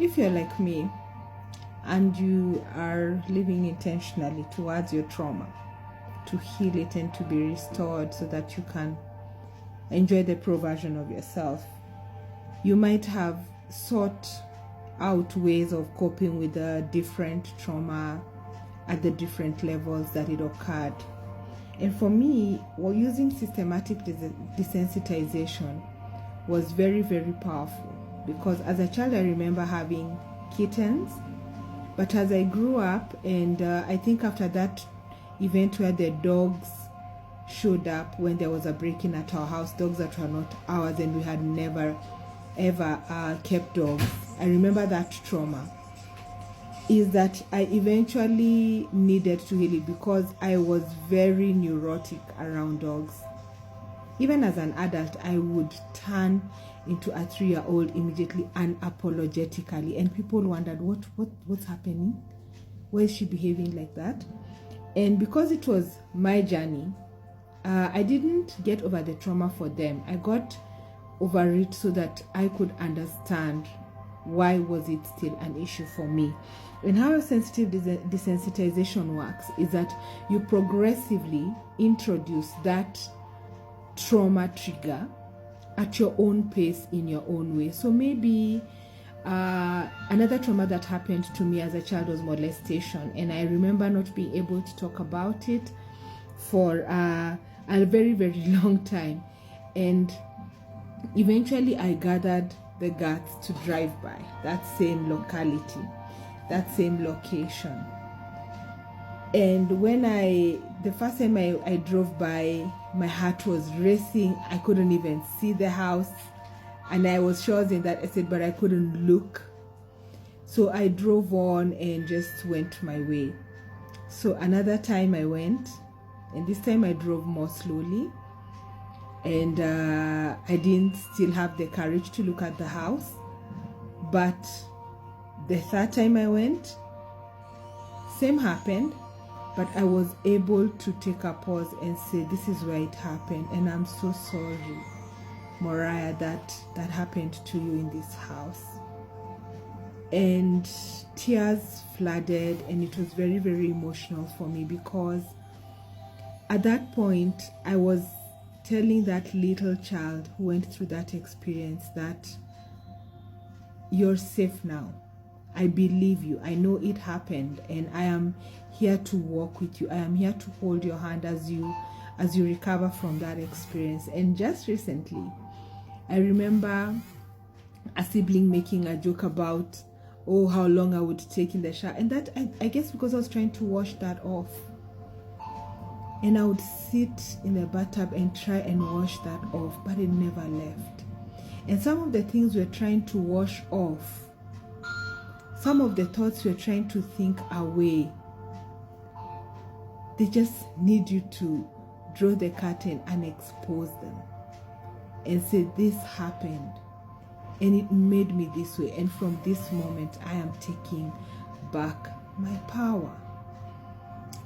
if you're like me and you are living intentionally towards your trauma, to heal it and to be restored so that you can enjoy the pro version of yourself, you might have sought out ways of coping with the different trauma at the different levels that it occurred. And for me, using systematic desensitization was very, very powerful, because as a child I remember having kittens, but as I grew up, and I think after that event where the dogs showed up when there was a break-in at our house, dogs that were not ours, and we had never ever kept dogs, I remember that trauma is that I eventually needed to heal it, because I was very neurotic around dogs. Even as an adult, I would turn into a 3-year-old immediately, unapologetically, and people wondered what's happening, why is she behaving like that? And because it was my journey, I didn't get over the trauma for them. I got over it so that I could understand why was it still an issue for me. And how sensitive desensitization works is that you progressively introduce that trauma trigger at your own pace, in your own way. So maybe another trauma that happened to me as a child was molestation, and I remember not being able to talk about it for a very, very long time. And eventually I gathered the guts to drive by that same locality, that same location. And when the first time I drove by, my heart was racing. I couldn't even see the house, and I was sure in that estate, but I couldn't look. So I drove on and just went my way. So another time I went, and this time I drove more slowly, and I didn't still have the courage to look at the house. But the third time I went, same happened, but I was able to take a pause and say, this is where it happened, and I'm so sorry, Mariah, that happened to you in this house. And tears flooded, and it was very, very emotional for me, because at that point I was telling that little child who went through that experience that you're safe now. I believe you. I know it happened, and I am here to walk with you. I am here to hold your hand as you recover from that experience. And just recently, I remember a sibling making a joke about, oh, how long I would take in the shower. And that, I guess because I was trying to wash that off. And I would sit in the bathtub and try and wash that off, but it never left. And some of the things we're trying to wash off, some of the thoughts we're trying to think away, they just need you to draw the curtain and expose them and say, this happened and it made me this way, and from this moment I am taking back my power.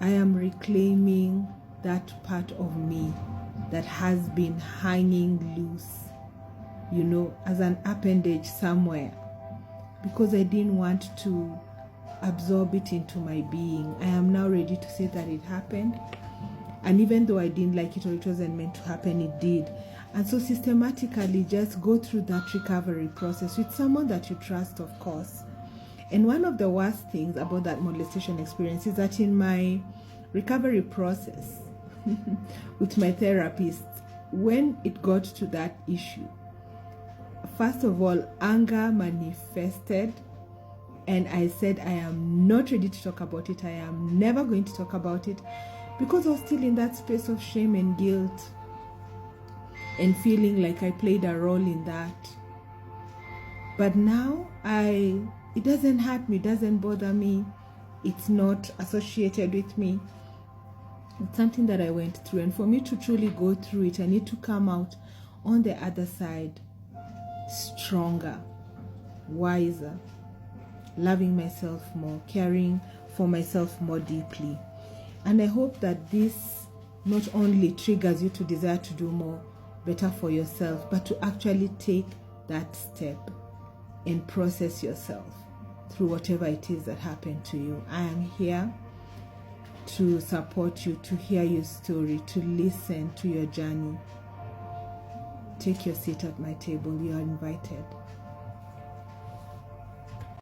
I am reclaiming that part of me that has been hanging loose, as an appendage somewhere, because I didn't want to absorb it into my being. I am now ready to say that it happened, and even though I didn't like it or it wasn't meant to happen, it did. And so systematically just go through that recovery process with someone that you trust, of course. And one of the worst things about that molestation experience is that in my recovery process with my therapist, when it got to that issue, first of all, anger manifested, and I said, I am not ready to talk about it. I am never going to talk about it, because I was still in that space of shame and guilt and feeling like I played a role in that. But now it doesn't hurt me, doesn't bother me. It's not associated with me. It's something that I went through, and for me to truly go through it, I need to come out on the other side stronger, wiser, loving myself more, caring for myself more deeply. And I hope that this not only triggers you to desire to do more, better for yourself, but to actually take that step and process yourself. through whatever it is that happened to you. I am here to support you, to hear your story, to listen to your journey. Take your seat at my table. You are invited.